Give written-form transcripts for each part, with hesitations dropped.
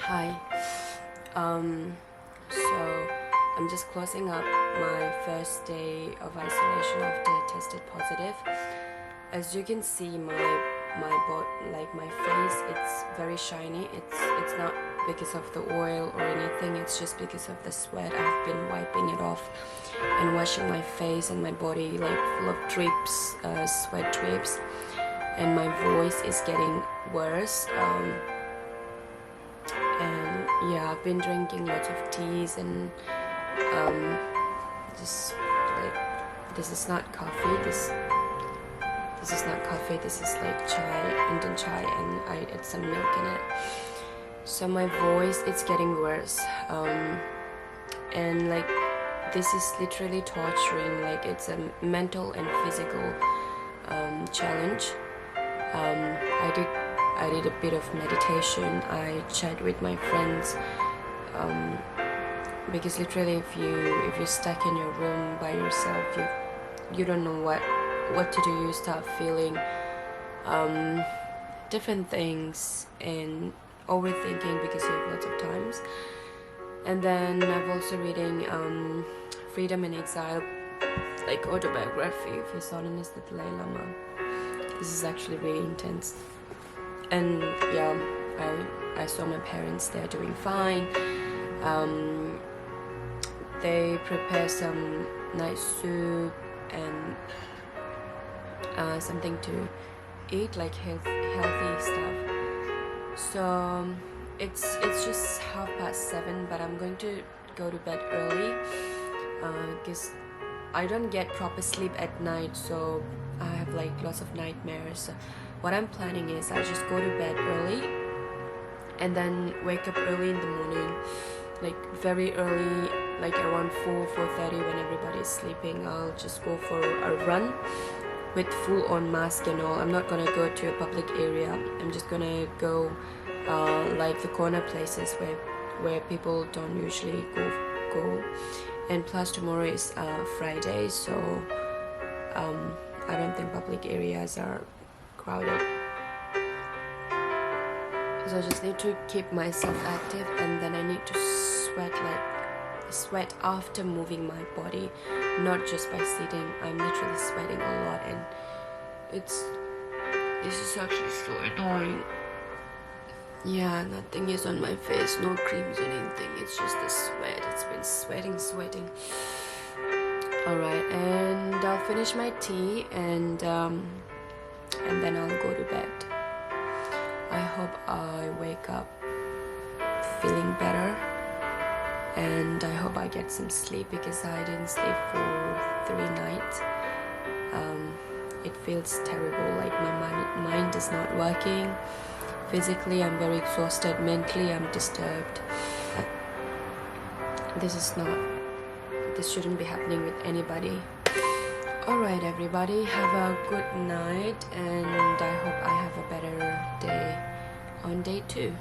Hi. So I'm just closing up my first day of isolation after I tested positive. As you can see, my face, it's very shiny. It's not because of the oil or anything. It's just because of the sweat. I've been wiping it off and washing my face and my body like full of drips, sweat drips, and my voice is getting worse. And yeah, I've been drinking lots of teas and um, just like this is not coffee. This is not coffee. This is like chai, Indian chai, and I add some milk in it. So my voice, it's getting worse, and like this is literally torturing. Like it's a mental and physical challenge. I did a bit of meditation. I chat with my friends, because literally if you're stuck in your room by yourself, you don't know what to do. You start feeling different things and overthinking because you have lots of times. And then I've also reading Freedom in Exile, like autobiography of His Holiness the Dalai Lama. This is actually really intense. And yeah, I saw my parents, they're doing fine. They prepare some nice soup and something to eat, like healthy stuff. So it's just 7:30, but I'm going to go to bed early because I don't get proper sleep at night, so I have like lots of nightmares. So what I'm planning is I just go to bed early and then wake up early in the morning, like very early, like around 4:30 when everybody's sleeping. I'll just go for a run with full on mask and all. I'm not gonna go to a public area. I'm just gonna go like the corner places where people don't usually go. And plus tomorrow is Friday, so I don't think public areas are crowded. So I just need to keep myself active, and then I need to sweat after moving my body, not just by sitting. I'm literally sweating a lot, and this is actually so annoying. Yeah, nothing is on my face, no creams or anything. It's just the sweat. It's been sweating. Alright, and I'll finish my tea and then I'll go to bed. I hope I wake up feeling better, and I hope I get some sleep because I didn't sleep for 3 nights. It feels terrible, like my mind is not working. Physically, I'm very exhausted. Mentally, I'm disturbed. This shouldn't be happening with anybody. Alright everybody, have a good night, and I hope I have a better day on day 2.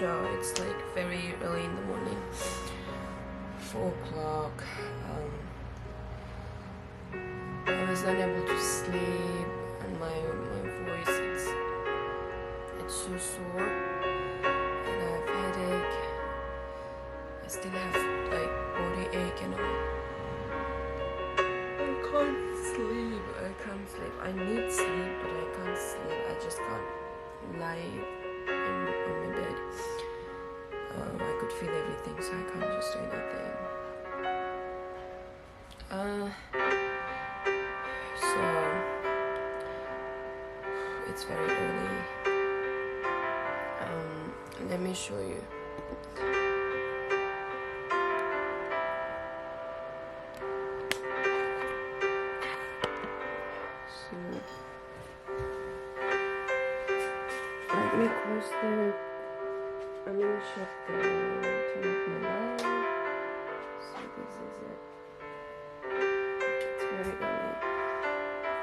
show. It's like very early in the morning, 4 o'clock. I was unable to sleep, and my voice it's so sore, and I have headache. I still have like body ache and all. I can't sleep. I need sleep, but I can't sleep. I just can't lie on my bed. I could feel everything, so I can't just do anything. So it's very early. Let me show you. So let me close the. I'm gonna shut the turn off my light. So this is it. It's very early.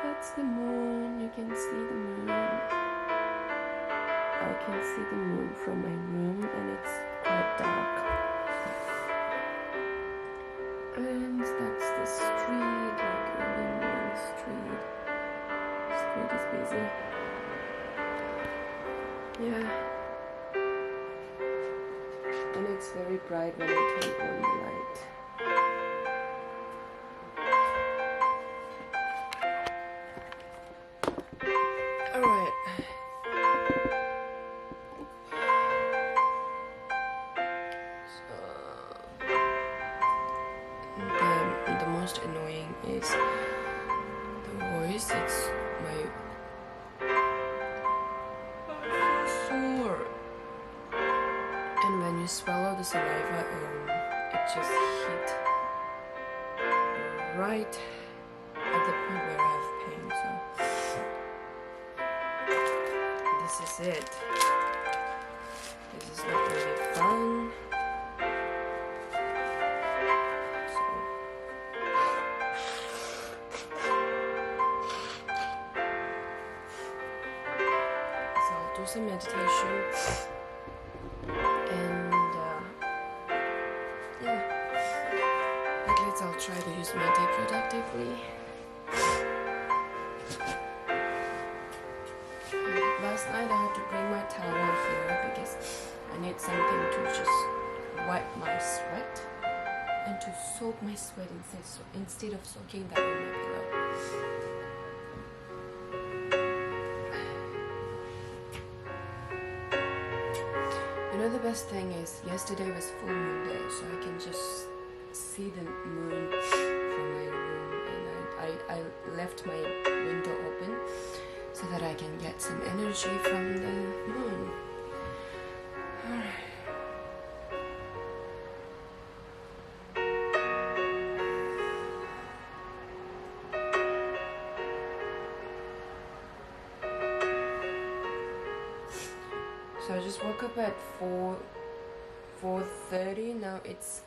That's the moon. You can see the moon. I can see the moon from my room, and it's quite dark. And that's the street, like early morning street. Street is busy. Yeah. And it's very bright when I turn on the light. Alright. So the most annoying is the voice. It's sore. And when you swallow the saliva, it just hit right at the point where I have pain. So this is it. This is not really fun. So I'll do some meditation. I'll try to use my day productively. Last night I had to bring my towel here because I need something to just wipe my sweat and to soak my sweat instead of soaking that in my pillow. You know, the best thing is yesterday was full moon day, so I can just see the moon from my room, and I left my window open so that I can get some energy from the moon. So I just woke up at 4:30. Now it's